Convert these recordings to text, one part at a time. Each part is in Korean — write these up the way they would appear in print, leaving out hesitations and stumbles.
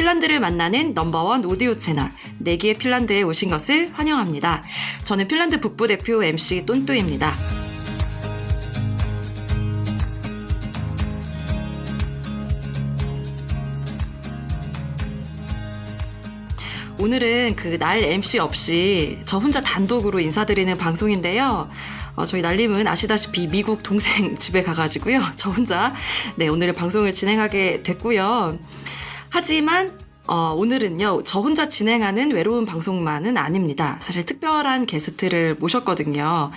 핀란드를 만나는 넘버원 오디오 채널 내기의 핀란드에 오신 것을 환영합니다. 저는 핀란드 북부 대표 MC 똔뚜입니다. 오늘은 그 날 MC 없이 저 혼자 단독으로 인사드리는 방송인데요. 저희 날림은 아시다시피 미국 동생 집에 가가지고요. 저 혼자 오늘의 방송을 진행하게 됐고요. 하지만 오늘은요. 저 혼자 진행하는 외로운 방송만은 아닙니다. 사실 특별한 게스트를 모셨거든요.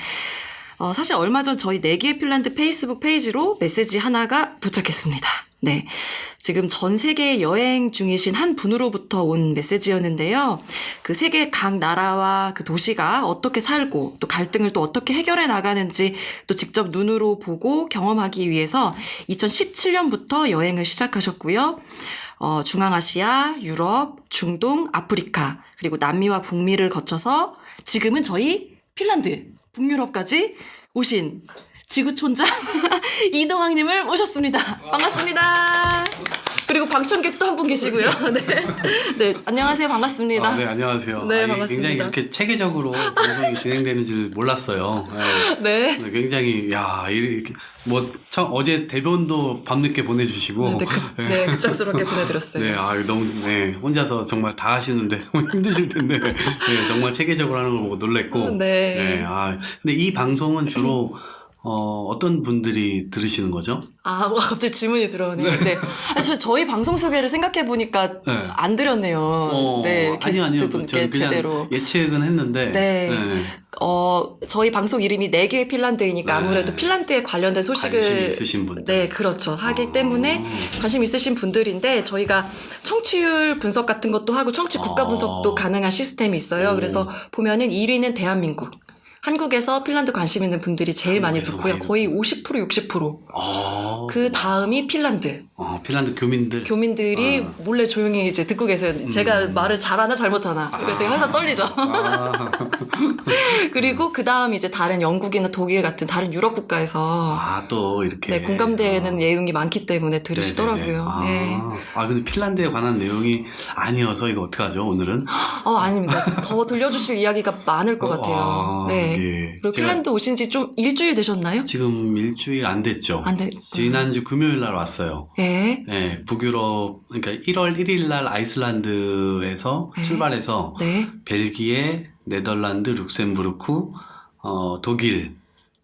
사실 얼마 전 저희 내기의 핀란드 페이스북 페이지로 메시지 하나가 도착했습니다. 네. 지금 전 세계 여행 중이신 한 분으로부터 온 메시지였는데요. 그 세계 각 나라와 그 도시가 어떻게 살고 또 갈등을 또 어떻게 해결해 나가는지 또 직접 눈으로 보고 경험하기 위해서 2017년부터 여행을 시작하셨고요. 중앙아시아, 유럽, 중동, 아프리카, 그리고 남미와 북미를 거쳐서 지금은 저희 핀란드, 북유럽까지 오신 지구촌장 이동학님을 모셨습니다. 반갑습니다. 그리고 방청객도 한 분 계시고요. 네, 안녕하세요. 반갑습니다. 네, 안녕하세요. 네, 반갑습니다. 굉장히 이렇게 체계적으로 방송이 진행되는 줄 몰랐어요. 네. 굉장히 이렇게 어제 대본도 밤늦게 보내주시고 급작스럽게 보내드렸어요. 네, 너무 혼자서 정말 다 하시는데 너무 힘드실 텐데 정말 체계적으로 하는 걸 보고 놀랬고. 네. 근데 이 방송은 주로 어떤 분들이 들으시는 거죠? 갑자기 질문이 들어오네요. 네. 사실 저희 방송 소개를 생각해보니까 안 드렸네요. 네. 아니요. 저는 그냥 제대로 예측은 했는데. 저희 방송 이름이 내기의 핀란드이니까 아무래도 핀란드에 관련된 소식을 관심 있으신 분들. 네, 그렇죠. 하기 때문에 관심 있으신 분들인데 저희가 청취율 분석 같은 것도 하고 청취 국가 분석도 가능한 시스템이 있어요. 그래서 보면은 1위는 대한민국. 한국에서 핀란드 관심 있는 분들이 제일 많이 듣고요. 거의 50%, 60%. 그 다음이 핀란드. 핀란드 교민들. 교민들이 몰래 조용히 이제 듣고 계세요. 제가 말을 잘하나 잘못하나. 이거 되게 항상 떨리죠. 그리고 그 다음 이제 다른 영국이나 독일 같은 다른 유럽 국가에서. 또 이렇게. 공감되는 내용이 많기 때문에 들으시더라고요. 근데 핀란드에 관한 내용이 아니어서 이거 어떡하죠, 오늘은? 아닙니다. 더 들려주실 이야기가 많을 것 같아요. 네. 그리고 핀란드 오신 지 좀 일주일 되셨나요? 지금 일주일 안 됐죠. 지난주 금요일 날 왔어요. 네, 북유럽, 그러니까 1월 1일 날 아이슬란드에서 출발해서 벨기에, 네덜란드, 룩셈부르크, 독일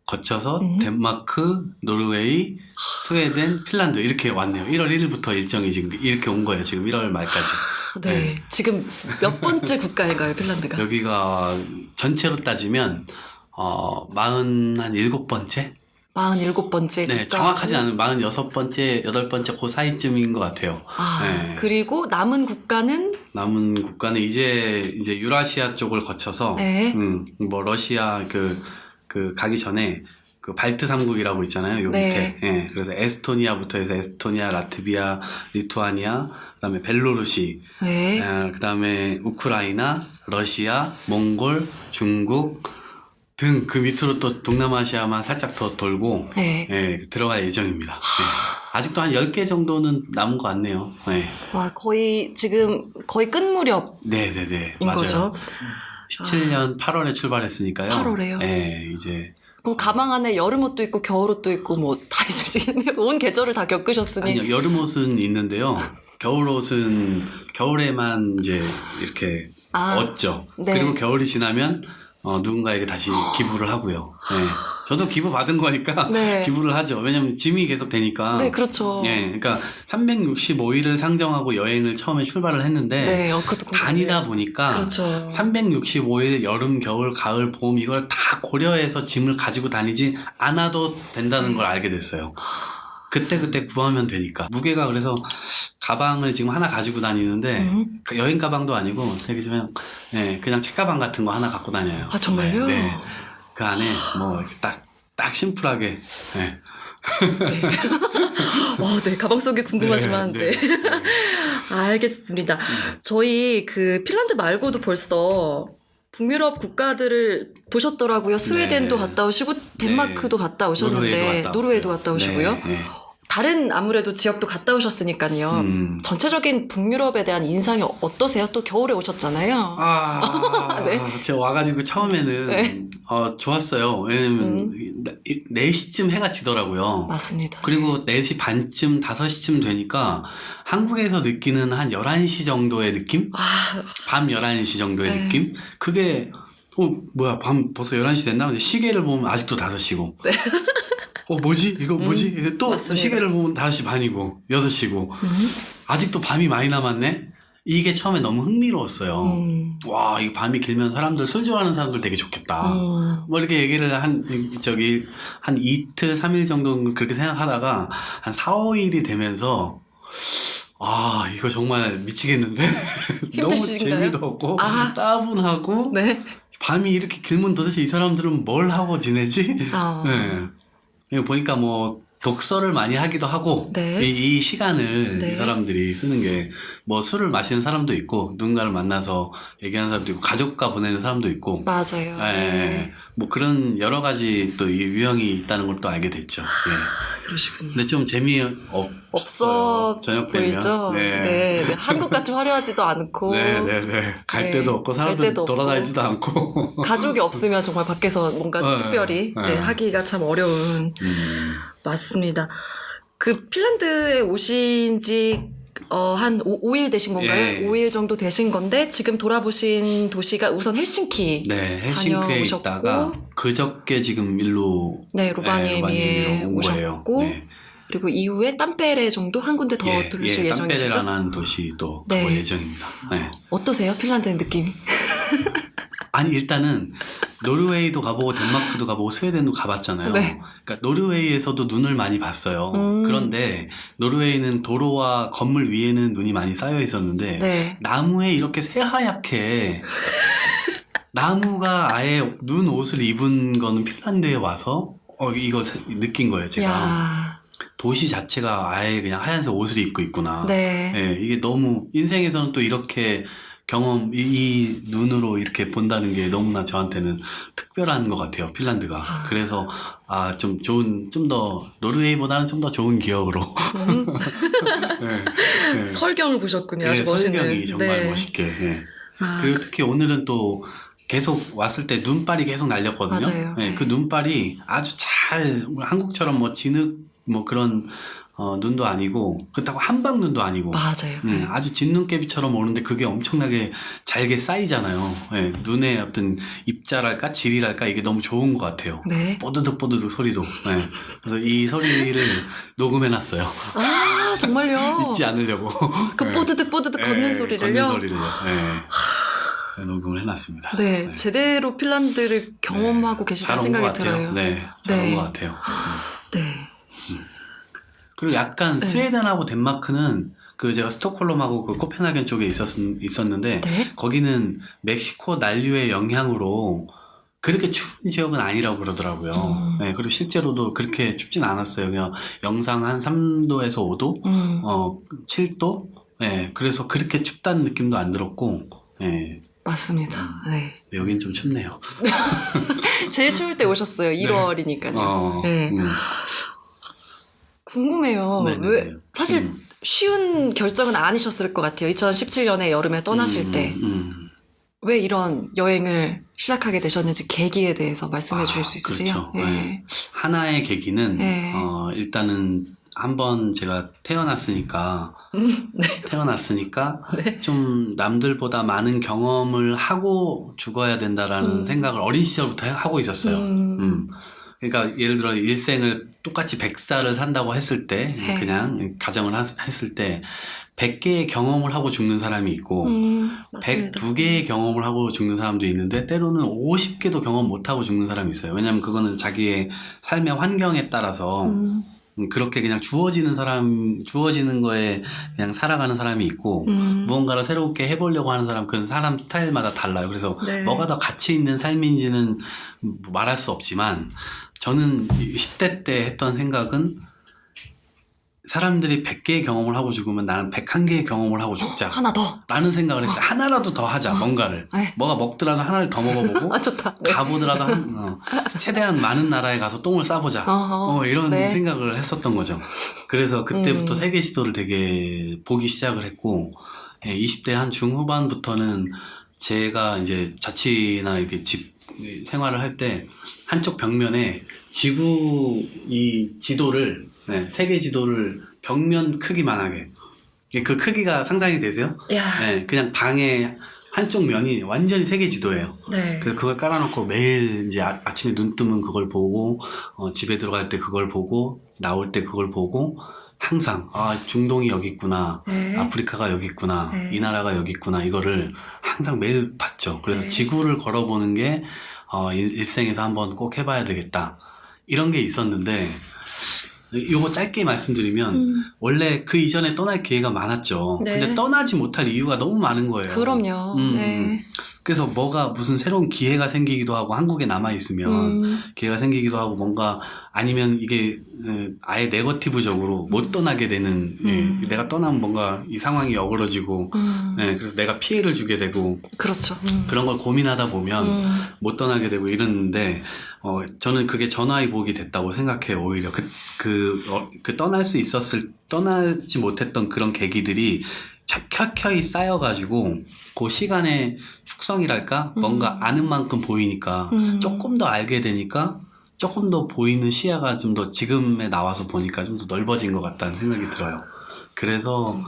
거쳐서 덴마크, 노르웨이, 스웨덴, 핀란드 이렇게 왔네요. 1월 1일부터 일정이 지금 이렇게 온 거예요. 지금 1월 말까지. 지금 몇 번째 국가인가요, 핀란드가? 여기가 전체로 따지면 47번째? 47번째 네, 정확하지 않은 46번째, 8번째 그 사이쯤인 것 같아요. 그리고 남은 국가는 이제 유라시아 쪽을 거쳐서 러시아 그 가기 전에 그 발트 3국이라고 있잖아요. 요 밑에. 그래서 에스토니아부터 해서 에스토니아, 라트비아, 리투아니아, 그다음에 벨로루시, 그다음에 우크라이나, 러시아, 몽골, 중국 등 그 밑으로 또 동남아시아만 살짝 더 돌고 들어갈 예정입니다. 아직도 한 10개 정도는 남은 것 같네요. 거의 끝 무렵인 맞아요. 거죠. 17년 8월에 출발했으니까요. 8월에요? 이제. 그럼 가방 안에 여름옷도 있고 겨울옷도 있고 뭐 다 있으시겠네요. 온 계절을 다 겪으셨으니. 아니요, 여름옷은 있는데요. 겨울옷은 겨울에만 이제 이렇게 얻죠. 그리고 겨울이 지나면 누군가에게 다시 기부를 하고요. 저도 기부 받은 거니까 기부를 하죠. 왜냐면 짐이 계속 되니까. 네, 그렇죠. 그러니까 365일을 상정하고 여행을 처음에 출발을 했는데 다니다 보니까 365일 여름, 겨울, 가을, 봄 이걸 다 고려해서 짐을 가지고 다니지 않아도 된다는 걸 알게 됐어요. 그때 구하면 되니까. 무게가 그래서 가방을 지금 하나 가지고 다니는데 여행 가방도 아니고 그냥 책가방 같은 거 하나 갖고 다녀요. 정말요? 그 안에 뭐 딱 심플하게. 가방 속이 궁금하지만 알겠습니다. 저희 그 핀란드 말고도 벌써 북유럽 국가들을 보셨더라고요. 스웨덴도 갔다 오시고 덴마크도 갔다 오셨는데 노르웨이도 갔다 오시고요. 다른 아무래도 지역도 갔다 오셨으니까요. 전체적인 북유럽에 대한 인상이 어떠세요? 또 겨울에 오셨잖아요. 네. 제가 와가지고 처음에는 네. 좋았어요. 왜냐면 4시쯤 해가 지더라고요. 맞습니다. 그리고 4시 반쯤 5시쯤 되니까 한국에서 느끼는 한 11시 정도의 느낌? 밤 11시 정도의 네. 느낌? 그게 뭐야 밤 벌써 11시 됐나? 근데 시계를 보면 아직도 5시고 네. 뭐지? 이거 뭐지? 또 맞습니다. 시계를 보면 5시 반이고 6시고 아직도 밤이 많이 남았네? 이게 처음에 너무 흥미로웠어요. 와, 이 밤이 길면 사람들 술 좋아하는 사람들 되게 좋겠다. 뭐 이렇게 얘기를 한 이틀, 3일 정도는 그렇게 생각하다가 한 4, 5일이 되면서 이거 정말 미치겠는데? 너무 힘드신가요? 재미도 없고 따분하고 네. 밤이 이렇게 길면 도대체 이 사람들은 뭘 하고 지내지? 네. 이거 보니까 뭐 독서를 많이 하기도 하고 네. 이 시간을 네. 이 사람들이 쓰는 게 뭐 술을 마시는 사람도 있고 누군가를 만나서 얘기하는 사람도 있고 가족과 보내는 사람도 있고 맞아요. 네. 뭐 그런 여러 가지 또 이 유형이 있다는 걸 또 알게 됐죠. 네. 그러시군요. 근데 좀 없어 저녁 되면. 보이죠? 네. 한국같이 화려하지도 않고. 네. 갈 네. 데도 없고 사람들 데도 돌아다니지도 않고. 가족이 없으면 정말 밖에서 뭔가 특별히 하기가 참 어려운. 맞습니다. 그 핀란드에 오신 지 한 5일 되신 건가요? 예. 5일 정도 되신 건데 지금 돌아보신 도시가 우선 헬싱키. 네, 헬싱키에 다녀오셨고, 있다가 그저께 지금 일로 로바니에미에 온 거예요. 오셨고 네. 그리고 이후에 땀페레 정도 한 군데 더 들으실 예정이시죠? 땀페레라는 도시 또 가볼 예정입니다. 네. 어떠세요? 핀란드 느낌이? 아니 일단은 노르웨이도 가보고 덴마크도 가보고 스웨덴도 가봤잖아요. 네. 그러니까 노르웨이에서도 눈을 많이 봤어요. 그런데 노르웨이는 도로와 건물 위에는 눈이 많이 쌓여 있었는데 나무에 이렇게 새하얗게 나무가 아예 눈 옷을 입은 거는 핀란드에 와서 이거 느낀 거예요. 제가. 도시 자체가 아예 그냥 하얀색 옷을 입고 있구나. 네, 이게 너무 인생에서는 또 이렇게 이 눈으로 이렇게 본다는 게 너무나 저한테는 특별한 것 같아요, 핀란드가. 그래서, 좀 더, 노르웨이보다는 좀 더 좋은 기억으로. 네. 설경을 보셨군요. 네, 아주 멋있는. 설경이 정말 멋있게. 네. 그리고 특히 오늘은 또 계속 왔을 때 눈발이 계속 날렸거든요. 맞아요. 네, 그 눈발이 아주 잘, 한국처럼 뭐 진흙, 뭐 그런, 눈도 아니고, 그렇다고 한방 눈도 아니고. 맞아요. 아주 진눈깨비처럼 오는데 그게 엄청나게 잘게 쌓이잖아요. 네, 눈의 어떤 입자랄까 질이랄까 이게 너무 좋은 것 같아요. 뽀드득 소리도. 네. 그래서 이 소리를 녹음해놨어요. 정말요? 잊지 않으려고. 그 뽀드득 걷는 소리를요? 걷는 소리를요. 네. 녹음을 해놨습니다. 네, 제대로 핀란드를 경험하고 계시다는 생각이 들어요. 네, 잘 온 것 같아요. 네. 그리고 약간 스웨덴하고 덴마크는 제가 스톡홀름하고 그 코펜하겐 쪽에 있었는데 거기는 멕시코 난류의 영향으로 그렇게 추운 지역은 아니라고 그러더라고요. 네, 그리고 실제로도 그렇게 춥진 않았어요. 그냥 영상 한 3도에서 5도, 7도. 네, 그래서 그렇게 춥다는 느낌도 안 들었고. 네. 맞습니다. 네. 여긴 좀 춥네요. 제일 추울 때 오셨어요. 1월이니까요. 네. 궁금해요. 왜 사실 쉬운 결정은 아니셨을 것 같아요. 2017년에 여름에 떠나실 때. 왜 이런 여행을 시작하게 되셨는지 계기에 대해서 말씀해 주실 수 있으세요? 그렇죠. 네. 하나의 계기는 일단은 한번 제가 태어났으니까 좀 남들보다 많은 경험을 하고 죽어야 된다라는 생각을 어린 시절부터 하고 있었어요. 그러니까 예를 들어 일생을 똑같이 100살을 산다고 했을 때 그냥 가정을 했을 때 100개의 경험을 하고 죽는 사람이 있고 102개의 경험을 하고 죽는 사람도 있는데 때로는 50개도 경험 못하고 죽는 사람이 있어요. 왜냐하면 그거는 자기의 삶의 환경에 따라서 그렇게 그냥 주어지는 거에 그냥 살아가는 사람이 있고, 무언가를 새롭게 해보려고 하는 사람, 그건 사람 스타일마다 달라요. 그래서 뭐가 더 가치 있는 삶인지는 말할 수 없지만, 저는 10대 때 했던 생각은 사람들이 100개의 경험을 하고 죽으면 나는 101개의 경험을 하고 죽자. 하나 더. 라는 생각을 했어요. 하나라도 더 하자, 뭔가를. 네. 뭐가 먹더라도 하나를 더 먹어보고. 아, 좋다. 네. 가보더라도 최대한 많은 나라에 가서 똥을 싸보자. 이런 네. 생각을 했었던 거죠. 그래서 그때부터 세계 지도를 되게 보기 시작을 했고, 20대 한 중후반부터는 제가 이제 자취나 이렇게 집 생활을 할 때 한쪽 벽면에 지구 이 지도를 세계 지도를 벽면 크기만하게 그 크기가 상상이 되세요? 야. 그냥 방의 한쪽 면이 완전히 세계 지도예요. 네. 그래서 그걸 깔아놓고 매일 이제 아침에 눈 뜨면 그걸 보고 집에 들어갈 때 그걸 보고 나올 때 그걸 보고 항상 중동이 여기 있구나, 네. 아프리카가 여기 있구나, 네. 이 나라가 여기 있구나 이거를 항상 매일 봤죠. 그래서 네. 지구를 걸어보는 게 일생에서 한번 꼭 해봐야 되겠다 이런 게 있었는데 이거 짧게 말씀드리면 원래 그 이전에 떠날 기회가 많았죠. 네. 근데 떠나지 못할 이유가 너무 많은 거예요. 그럼요. 네. 그래서 뭐가 무슨 새로운 기회가 생기기도 하고 한국에 남아 있으면 기회가 생기기도 하고 뭔가 아니면 이게 아예 네거티브적으로 못 떠나게 되는 내가 떠나면 뭔가 이 상황이 어그러지고 그래서 내가 피해를 주게 되고 그렇죠. 그런 걸 고민하다 보면 못 떠나게 되고 이러는데 저는 그게 전화위복이 됐다고 생각해요. 오히려 그 떠나지 못했던 그런 계기들이 켜켜이 쌓여가지고 그 시간의 숙성이랄까 뭔가 아는 만큼 보이니까 조금 더 알게 되니까 조금 더 보이는 시야가 좀 더 지금에 나와서 보니까 좀 더 넓어진 것 같다는 생각이 들어요. 그래서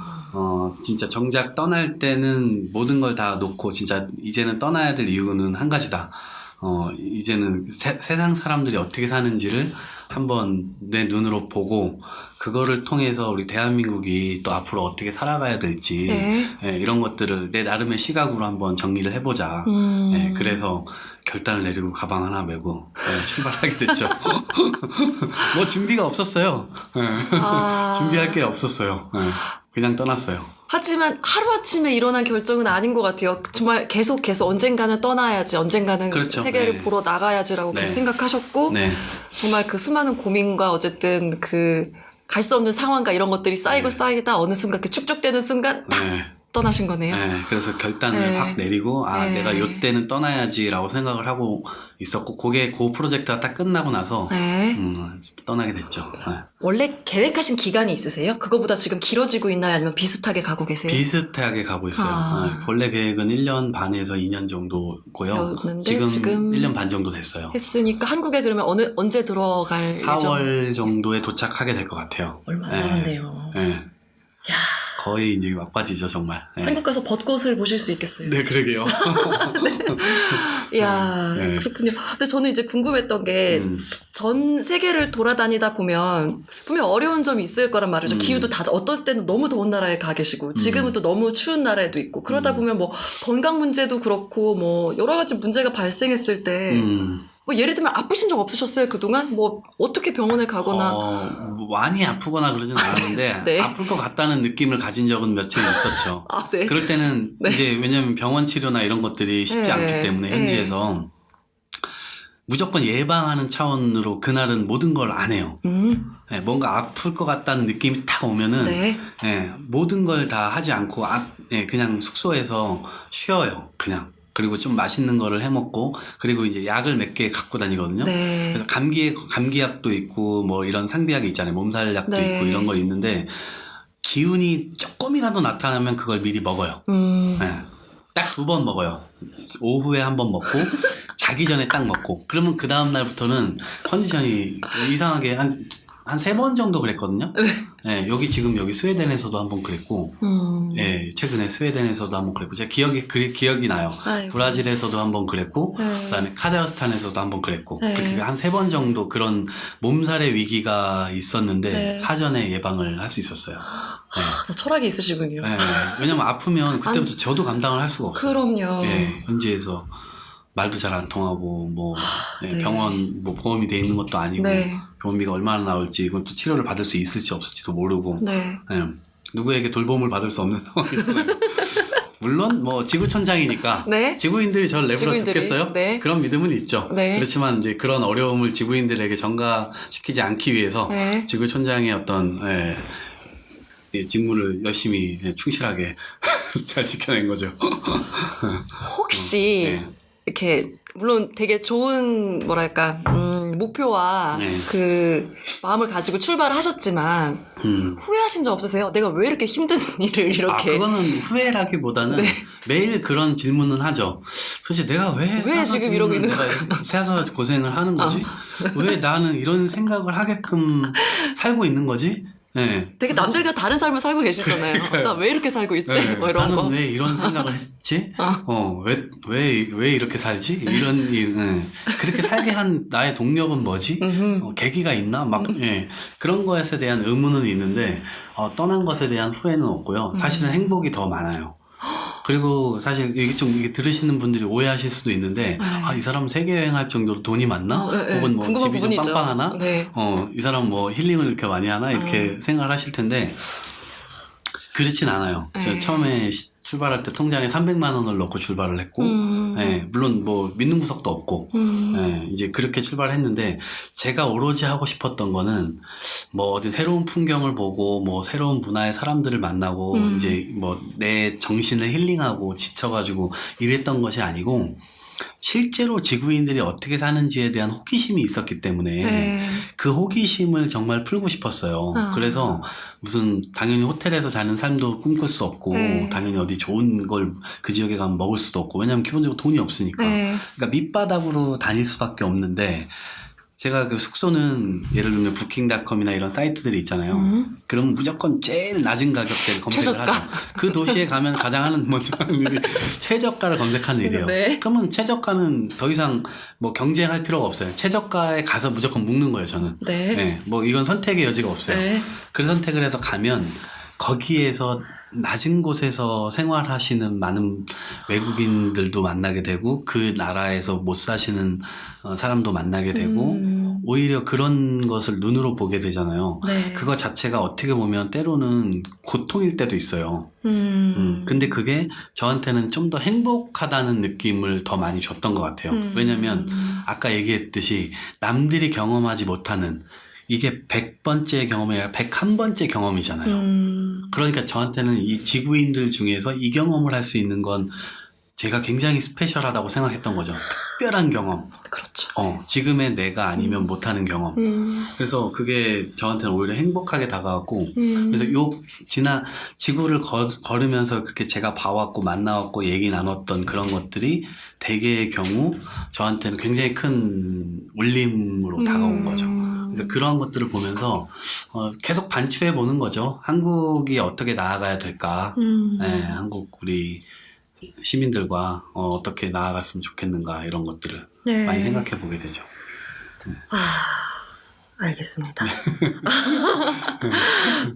진짜 정작 떠날 때는 모든 걸 다 놓고 진짜 이제는 떠나야 될 이유는 한 가지다. 이제는 세상 사람들이 어떻게 사는지를 한번 내 눈으로 보고 그거를 통해서 우리 대한민국이 또 앞으로 어떻게 살아가야 될지 이런 것들을 내 나름의 시각으로 한번 정리를 해보자. 그래서 결단을 내리고 가방 하나 메고 출발하게 됐죠. 뭐 준비가 없었어요. 준비할 게 없었어요. 그냥 떠났어요. 하지만 하루아침에 일어난 결정은 아닌 것 같아요. 정말 계속 언젠가는 떠나야지, 언젠가는 그렇죠. 세계를 보러 나가야지라고 계속 생각하셨고 정말 그 수많은 고민과 어쨌든 그 갈 수 없는 상황과 이런 것들이 쌓이고 쌓이다 어느 순간 그 축적되는 순간 딱 떠나신 거네요. 그래서 결단을 확 내리고 내가 요때는 떠나야지라고 생각을 하고 있었고 그 프로젝트가 딱 끝나고 나서 떠나게 됐죠. 원래 계획하신 기간이 있으세요? 그거보다 지금 길어지고 있나요? 아니면 비슷하게 가고 계세요? 비슷하게 가고 있어요. 본래 계획은 1년 반에서 2년 정도고요. 지금 1년 반 정도 됐어요. 했으니까 한국에 그러면 언제 들어갈 4월 정도에 도착하게 될 것 같아요. 얼마 안 남았네요. 야. 거의 이제 막바지죠, 정말. 한국 가서 벚꽃을 보실 수 있겠어요. 네, 그러게요. 이야, 그렇군요. 근데 저는 이제 궁금했던 게, 전 세계를 돌아다니다 보면, 분명 어려운 점이 있을 거란 말이죠. 기후도 다, 어떨 때는 너무 더운 나라에 가 계시고, 지금은 또 너무 추운 나라에도 있고, 그러다 보면 뭐, 건강 문제도 그렇고, 뭐, 여러 가지 문제가 발생했을 때, 뭐 예를 들면 아프신 적 없으셨어요 그동안? 뭐 어떻게 병원에 가거나 뭐 많이 아프거나 그러진 않았는데 아플 것 같다는 느낌을 가진 적은 며칠 있었죠. 그럴 때는 이제 왜냐면 병원 치료나 이런 것들이 쉽지 않기 때문에 현지에서 무조건 예방하는 차원으로 그날은 모든 걸 안 해요. 뭔가 아플 것 같다는 느낌이 딱 오면은 모든 걸 다 하지 않고 그냥 숙소에서 쉬어요. 그냥. 그리고 좀 맛있는 거를 해 먹고 그리고 이제 약을 몇 개 갖고 다니거든요. 그래서 감기약도 있고 뭐 이런 상비약이 있잖아요. 몸살약도 있고 이런 거 있는데 기운이 조금이라도 나타나면 그걸 미리 먹어요. 딱 2번 먹어요. 오후에 1번 먹고 자기 전에 딱 먹고 그러면 그 다음 날부터는 컨디션이 이상하게 한 3번 정도 그랬거든요. 여기 스웨덴에서도 한번 그랬고, 최근에 스웨덴에서도 한번 그랬고, 제가 기억이 나요. 아이고. 브라질에서도 한번 그랬고, 그 다음에 카자흐스탄에서도 한번 그랬고, 그렇게 한 3번 정도 그런 몸살의 위기가 있었는데, 사전에 예방을 할 수 있었어요. 철학이 있으시군요. 왜냐면 아프면 그때부터 저도 감당을 할 수가 없어요. 그럼요. 현지에서. 말도 잘 안 통하고 병원 보험이 돼 있는 것도 아니고 병원비가 얼마나 나올지 이건 또 치료를 받을 수 있을지 없을지도 모르고 누구에게 돌봄을 받을 수 없는 상황이잖아요. 물론 뭐 지구촌장이니까 지구인들이 저를 내버려 두겠어요? 그런 믿음은 있죠. 그렇지만 이제 그런 어려움을 지구인들에게 전가시키지 않기 위해서 지구촌장의 어떤 직무를 열심히 충실하게 잘 지켜낸 거죠. 혹시 네. 이렇게 물론 되게 좋은 뭐랄까 목표와 네. 그 마음을 가지고 출발을 하셨지만 후회하신 적 없으세요? 내가 왜 이렇게 힘든 일을 이렇게 그거는 후회라기보다는 네. 매일 그런 질문은 하죠. 도대체 내가 왜 지금 이러고 있는 거야? 세서 고생을 하는 거지? 왜 나는 이런 생각을 하게끔 살고 있는 거지? 네. 되게 남들과 다른 삶을 살고 계시잖아요. 나 왜 이렇게 살고 있지? 네. 뭐 이런 나는 거. 왜 이런 생각을 했지? 왜 이렇게 살지? 이런 일, 그렇게 살게 한 나의 동력은 뭐지? 계기가 있나? 그런 것에 대한 의문은 있는데, 떠난 것에 대한 후회는 없고요. 사실은 행복이 더 많아요. 그리고 사실 이게 들으시는 분들이 오해하실 수도 있는데, 이 사람 세계 여행할 정도로 돈이 많나? 혹은 뭐 궁금한 집이 좀 부분이죠. 빵빵하나? 네. 이 사람 뭐 힐링을 이렇게 많이 하나? 이렇게 생각을 하실 텐데, 그렇진 않아요. 제가 처음에 출발할 때 통장에 300만 원을 넣고 출발을 했고, 물론 뭐 믿는 구석도 없고, 이제 그렇게 출발했는데, 제가 오로지 하고 싶었던 거는, 뭐 어디 새로운 풍경을 보고, 뭐 새로운 문화의 사람들을 만나고, 이제 뭐 내 정신을 힐링하고 지쳐가지고 이랬던 것이 아니고, 실제로 지구인들이 어떻게 사는지에 대한 호기심이 있었기 때문에 그 호기심을 정말 풀고 싶었어요. 그래서 무슨 당연히 호텔에서 자는 삶도 꿈꿀 수 없고 당연히 어디 좋은 걸 그 지역에 가면 먹을 수도 없고 왜냐면 기본적으로 돈이 없으니까. 그러니까 밑바닥으로 다닐 수밖에 없는데 제가 그 숙소는 예를 들면 부킹닷컴이나 이런 사이트들이 있잖아요. 그러면 무조건 제일 낮은 가격대를 검색을 하죠. 그 도시에 가면 가장 하는 먼저 하는 일이 최저가를 검색하는 일이에요. 그러면 최저가는 더 이상 뭐 경쟁할 필요가 없어요. 최저가에 가서 무조건 묵는 거예요, 저는. 뭐 이건 선택의 여지가 없어요. 그래서 선택을 해서 가면 거기에서 낮은 곳에서 생활하시는 많은 외국인들도 만나게 되고 그 나라에서 못 사시는 사람도 만나게 되고 오히려 그런 것을 눈으로 보게 되잖아요. 그거 자체가 어떻게 보면 때로는 고통일 때도 있어요. 근데 그게 저한테는 좀 더 행복하다는 느낌을 더 많이 줬던 것 같아요. 왜냐면 아까 얘기했듯이 남들이 경험하지 못하는 이게 100번째 경험이 아니라 101번째 경험이잖아요. 그러니까 저한테는 이 지구인들 중에서 이 경험을 할 수 있는 건 제가 굉장히 스페셜하다고 생각했던 거죠. 특별한 경험. 그렇죠. 지금의 내가 아니면 못하는 경험. 그래서 그게 저한테는 오히려 행복하게 다가왔고, 그래서 지구를 걸으면서 그렇게 제가 봐왔고, 만나왔고, 얘기 나눴던 그런 것들이 대개의 경우 저한테는 굉장히 큰 울림으로 다가온 거죠. 그래서 그러한 것들을 보면서 계속 반추해 보는 거죠. 한국이 어떻게 나아가야 될까? 한국 우리 시민들과 어떻게 나아갔으면 좋겠는가 이런 것들을 많이 생각해 보게 되죠. 알겠습니다.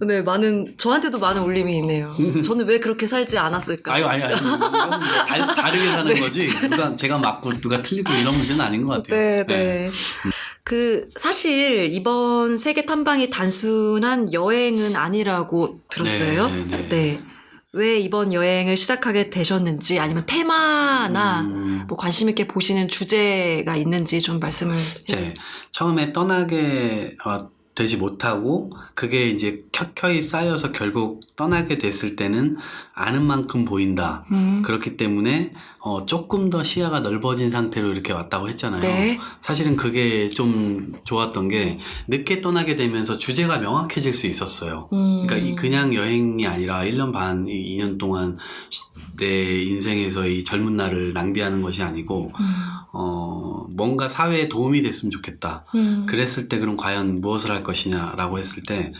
네, 저한테도 많은 울림이 있네요. 저는 왜 그렇게 살지 않았을까? 아니. 다르게 사는 거지. 제가 맞고 누가 틀리고 이런 문제는 아닌 것 같아요. 네. 사실 이번 세계 탐방이 단순한 여행은 아니라고 들었어요. 네. 왜 이번 여행을 시작하게 되셨는지 아니면 테마나 뭐 관심 있게 보시는 주제가 있는지 좀 말씀을 해주세요. 처음에 떠나게 되지 못하고 그게 이제 켜켜이 쌓여서 결국 떠나게 됐을 때는 아는 만큼 보인다. 그렇기 때문에 조금 더 시야가 넓어진 상태로 이렇게 왔다고 했잖아요. 사실은 그게 좀 좋았던 게 늦게 떠나게 되면서 주제가 명확해질 수 있었어요. 그러니까 그냥 여행이 아니라 1년 반, 2년 동안 내 인생에서 이 젊은 날을 낭비하는 것이 아니고 뭔가 사회에 도움이 됐으면 좋겠다. 그랬을 때 그럼 과연 무엇을 할 것이냐라고 했을 때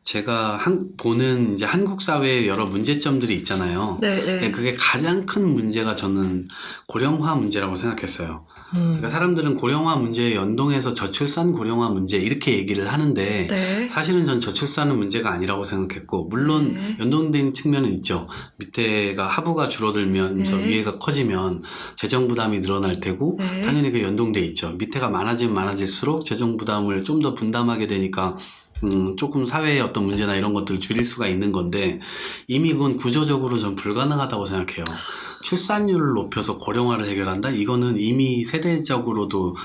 제가 보는 이제 한국 사회의 여러 문제점들이 있잖아요. 그게 가장 큰 문제가 저는 고령화 문제라고 생각했어요. 그러니까 사람들은 고령화 문제에 연동해서 저출산 고령화 문제 이렇게 얘기를 하는데 사실은 전 저출산은 문제가 아니라고 생각했고 물론 연동된 측면은 있죠. 밑에가 하부가 줄어들면서 위에가 커지면 재정 부담이 늘어날 테고 당연히 그 연동돼 있죠. 밑에가 많아지면 많아질수록 재정 부담을 좀 더 분담하게 되니까 조금 사회의 어떤 문제나 이런 것들을 줄일 수가 있는 건데 이미 그건 구조적으로 전 불가능하다고 생각해요. 출산율을 높여서 고령화를 해결한다? 이거는 이미 세대적으로도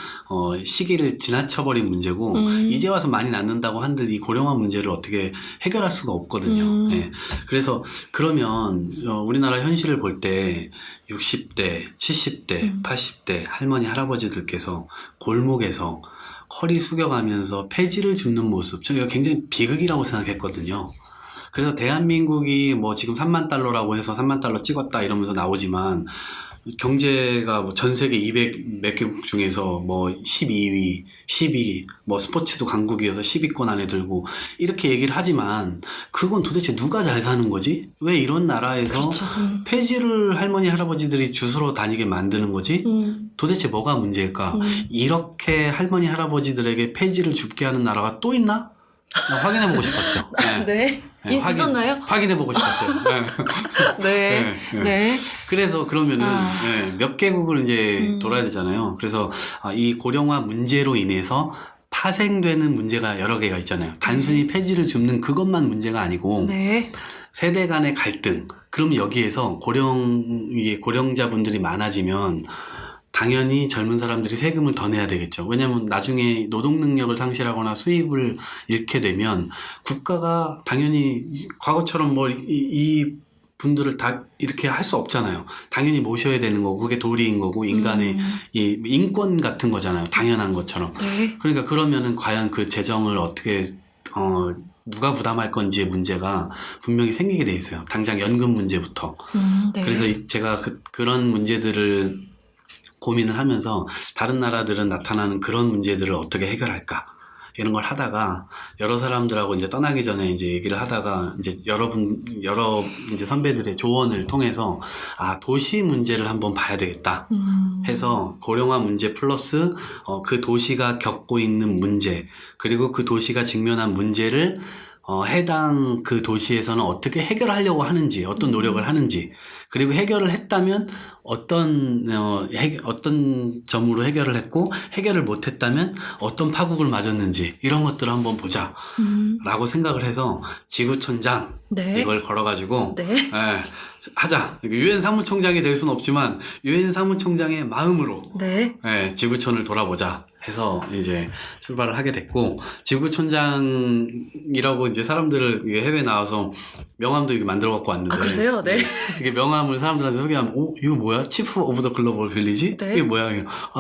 시기를 지나쳐버린 문제고 이제 와서 많이 낳는다고 한들 이 고령화 문제를 어떻게 해결할 수가 없거든요. 네. 그래서 그러면 우리나라 현실을 볼 때 60대, 70대, 80대 할머니 할아버지들께서 골목에서 허리 숙여가면서 폐지를 줍는 모습, 저 이거 굉장히 비극이라고 생각했거든요. 그래서 대한민국이 뭐 지금 3만 달러라고 해서 3만 달러 찍었다 이러면서 나오지만 경제가 뭐 전 세계 200 몇 개국 중에서 뭐 12위, 12위, 뭐 스포츠도 강국이어서 10위권 안에 들고 이렇게 얘기를 하지만 그건 도대체 누가 잘 사는 거지? 왜 이런 나라에서 그렇죠. 폐지를 할머니 할아버지들이 주스로 다니게 만드는 거지? 도대체 뭐가 문제일까? 이렇게 할머니 할아버지들에게 폐지를 줍게 하는 나라가 또 있나? 확인해보고 싶었죠. 네. 네. 있었나요? 확인해보고 싶었어요. 네. 네. 그래서 그러면은 몇 개국을 이제 돌아야 되잖아요. 그래서 이 고령화 문제로 인해서 파생되는 문제가 여러 개가 있잖아요. 단순히 폐지를 줍는 그것만 문제가 아니고 네. 세대 간의 갈등. 그럼 여기에서 고령자분들이 많아지면 당연히 젊은 사람들이 세금을 더 내야 되겠죠. 왜냐하면 나중에 노동 능력을 상실하거나 수입을 잃게 되면 국가가 당연히 과거처럼 뭐 이 분들을 다 이렇게 할 수 없잖아요. 당연히 모셔야 되는 거고 그게 도리인 거고 인간의 이 인권 같은 거잖아요. 당연한 것처럼. 네. 그러니까 그러면은 과연 그 재정을 어떻게 누가 부담할 건지의 문제가 분명히 생기게 돼 있어요. 당장 연금 문제부터. 네. 그래서 제가 그런 문제들을 고민을 하면서 다른 나라들은 나타나는 그런 문제들을 어떻게 해결할까 이런 걸 하다가 여러 사람들하고 이제 떠나기 전에 이제 얘기를 하다가 이제 여러 이제 선배들의 조언을 통해서 도시 문제를 한번 봐야 되겠다 해서 고령화 문제 플러스 그 도시가 겪고 있는 문제 그리고 그 도시가 직면한 문제를 해당 그 도시에서는 어떻게 해결하려고 하는지, 어떤 노력을 하는지, 그리고 해결을 했다면 어떤 점으로 해결을 했고, 해결을 못했다면 어떤 파국을 맞았는지, 이런 것들을 한번 보자. 라고 생각을 해서 지구촌장, 네. 이걸 걸어가지고, 네. 하자. 유엔 사무총장이 될 수는 없지만, 유엔 사무총장의 마음으로, 네. 지구촌을 돌아보자. 해서 이제 출발을 하게 됐고 지구촌장이라고 이제 사람들을 해외 나와서 명함도 이렇게 만들어 갖고 왔는데 그러세요? 네. 이게 명함을 사람들한테 소개하면 이거 뭐야? 치프 오브 더 글로벌 빌리지? 네. 이게 뭐야?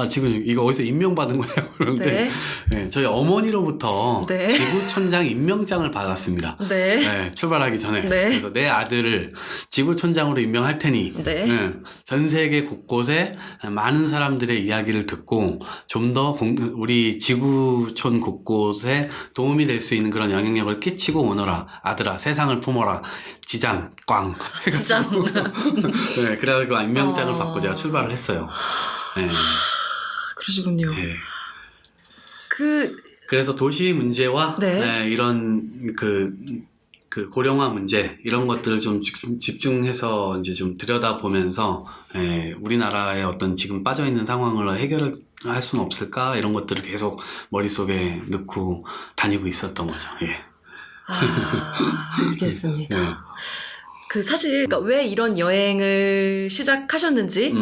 지금 이거 어디서 임명받은 거예요? 그런데 네. 저희 어머니로부터 네. 지구촌장 임명장을 받았습니다. 네. 출발하기 전에. 네. 그래서 내 아들을 지구촌장으로 임명할 테니 네. 전 세계 곳곳에 많은 사람들의 이야기를 듣고 좀 더 우리 지구촌 곳곳에 도움이 될 수 있는 그런 영향력을 끼치고 오너라. 아들아, 세상을 품어라. 지장, 꽝. 지장. 네, 그래가지고 임명장을 받고 제가 출발을 했어요. 네. 그러시군요. 네. 그 그래서 도시 문제와 네. 이런 그 고령화 문제 이런 것들을 좀 집중해서 이제 좀 들여다보면서 우리나라의 어떤 지금 빠져 있는 상황을 해결할 수는 없을까 이런 것들을 계속 머릿속에 넣고 다니고 있었던 거죠. 예. 알겠습니다. 예. 그 사실 그러니까 왜 이런 여행을 시작하셨는지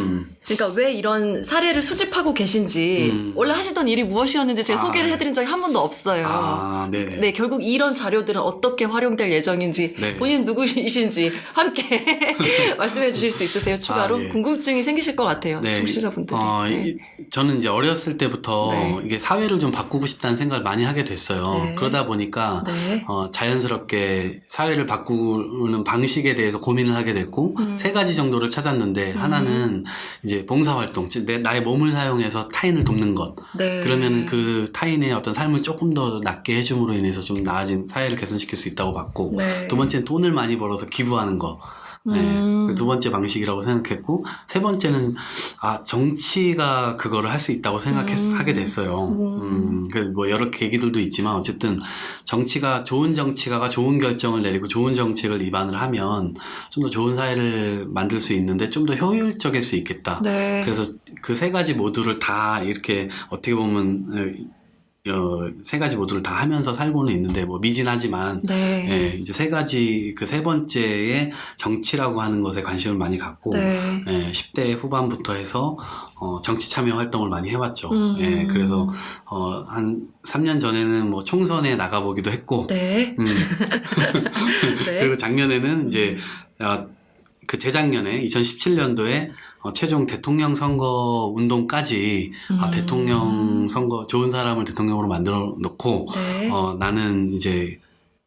그러니까 왜 이런 사례를 수집하고 계신지 원래 하시던 일이 무엇이었는지 제가 소개를 해드린 적이 한 번도 없어요. 네, 결국 이런 자료들은 어떻게 활용될 예정인지 본인 누구이신지 함께 말씀해 주실 수 있으세요? 추가로 궁금증이 생기실 것 같아요. 청취자분들이. 저는 이제 어렸을 때부터 이게 사회를 좀 바꾸고 싶다는 생각을 많이 하게 됐어요. 그러다 보니까 자연스럽게 사회를 바꾸는 방식에 대해서 고민을 하게 됐고 세 가지 정도를 찾았는데 하나는 이제 봉사활동, 나의 몸을 사용해서 타인을 돕는 것. 그러면 그 타인의 어떤 삶을 조금 더 낫게 해줌으로 인해서 좀 나아진 사회를 개선시킬 수 있다고 봤고 두 번째는 돈을 많이 벌어서 기부하는 거. 그 두 번째 방식이라고 생각했고 세 번째는 정치가 그거를 할 수 있다고 하게 됐어요. 뭐 여러 계기들도 있지만 어쨌든 좋은 정치가가 좋은 결정을 내리고 좋은 정책을 입안을 하면 좀 더 좋은 사회를 만들 수 있는데 좀 더 효율적일 수 있겠다. 그래서 그 세 가지 모두를 다 이렇게 어떻게 보면 세 가지 모두를 다 하면서 살고는 있는데 뭐 미진하지만 네. 예, 이제 세 가지 그 세 번째에 정치라고 하는 것에 관심을 많이 갖고 네. 예, 10대 후반부터 해서 정치 참여 활동을 많이 해왔죠. 예, 그래서 한 3년 전에는 뭐 총선에 나가보기도 했고 네. 네. 그리고 작년에는 이제 그 재작년에 2017년도에 최종 대통령 선거 운동까지 대통령 선거 좋은 사람을 대통령으로 만들어 놓고 네. 나는 이제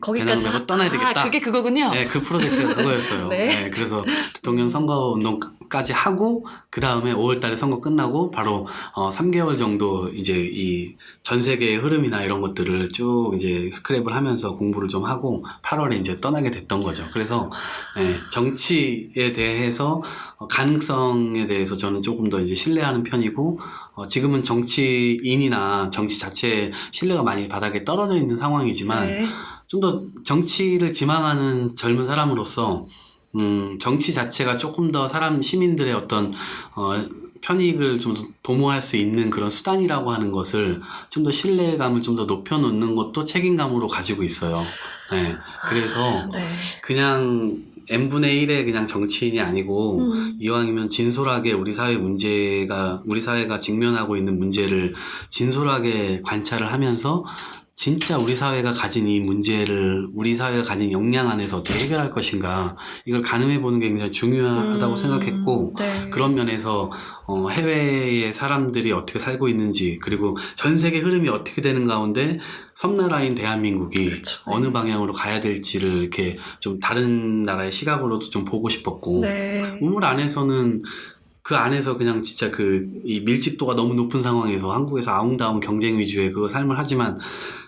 거기까지 배낭을 메고 떠나야 되겠다. 그게 그거군요. 네, 그 프로젝트가 그거였어요. 네. 네, 그래서 대통령 선거 운동까지 하고 그 다음에 5월달에 선거 끝나고 바로 3개월 정도 이제 이 전 세계의 흐름이나 이런 것들을 쭉 이제 스크랩을 하면서 공부를 좀 하고 8월에 이제 떠나게 됐던 거죠. 그래서 네, 정치에 대해서 가능성에 대해서 저는 조금 더 이제 신뢰하는 편이고 지금은 정치인이나 정치 자체의 신뢰가 많이 바닥에 떨어져 있는 상황이지만 네. 좀 더 정치를 지망하는 젊은 사람으로서 정치 자체가 조금 더 시민들의 어떤 편익을 좀 도모할 수 있는 그런 수단이라고 하는 것을 좀 더 신뢰감을 좀 더 높여놓는 것도 책임감으로 가지고 있어요. 네. 그래서 네. 그냥 n분의 1의 그냥 정치인이 아니고 이왕이면 진솔하게 우리 사회가 직면하고 있는 문제를 진솔하게 관찰을 하면서 진짜 우리 사회가 가진 이 문제를 우리 사회가 가진 역량 안에서 어떻게 해결할 것인가 이걸 가늠해 보는 게 굉장히 중요하다고 생각했고 네. 그런 면에서 해외의 사람들이 어떻게 살고 있는지 그리고 전 세계 흐름이 어떻게 되는 가운데 섬나라인 대한민국이 그렇죠. 어느 방향으로 가야 될지를 이렇게 좀 다른 나라의 시각으로도 좀 보고 싶었고 네. 우물 안에서는 그 안에서 그냥 진짜 이 밀집도가 너무 높은 상황에서 한국에서 아웅다웅 경쟁 위주의 그 삶을 하지만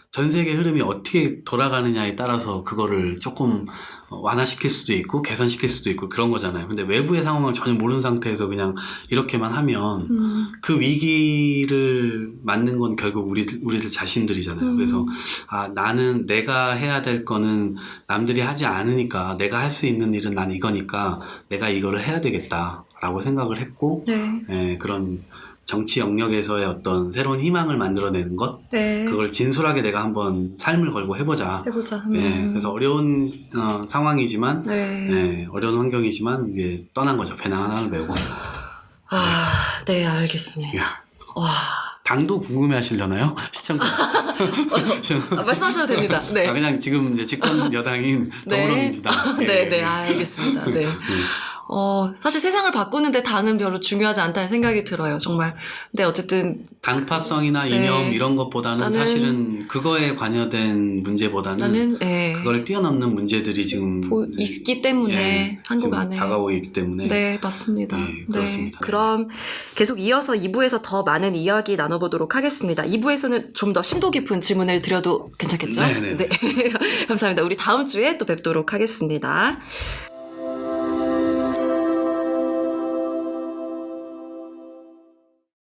전 세계 흐름이 어떻게 돌아가느냐에 따라서 그거를 조금 완화시킬 수도 있고 개선시킬 수도 있고 그런 거잖아요. 근데 외부의 상황을 전혀 모르는 상태에서 그냥 이렇게만 하면 그 위기를 맞는 건 결국 우리들 자신들이잖아요. 그래서 나는 내가 해야 될 거는 남들이 하지 않으니까 내가 할 수 있는 일은 난 이거니까 내가 이거를 해야 되겠다라고 생각을 했고 예, 그런 정치 영역에서의 어떤 새로운 희망을 만들어내는 것 네. 그걸 진솔하게 내가 한번 삶을 걸고 해보자. 해보자. 예, 그래서 어려운 상황이지만 네. 예, 어려운 환경이지만 이제 떠난 거죠. 배낭 하나를 메고. 네, 알겠습니다. 와. 당도 궁금해하시려나요? 시청자. 말씀하셔도 됩니다. 네. 그냥 지금 이제 집권 여당인 더불어민주당. 네, 알겠습니다. 네. 사실 세상을 바꾸는데 당은 별로 중요하지 않다는 생각이 들어요, 정말. 근데 어쨌든. 당파성이나 이념 이런 것보다는 사실은 그거에 관여된 문제보다는 그걸 뛰어넘는 문제들이 지금 있기 때문에 한국 안에. 다가오고 있기 때문에. 네, 맞습니다. 네, 그렇습니다. 그럼 계속 이어서 2부에서 더 많은 이야기 나눠보도록 하겠습니다. 2부에서는 좀 더 심도 깊은 질문을 드려도 괜찮겠죠? 네. 감사합니다. 우리 다음 주에 또 뵙도록 하겠습니다.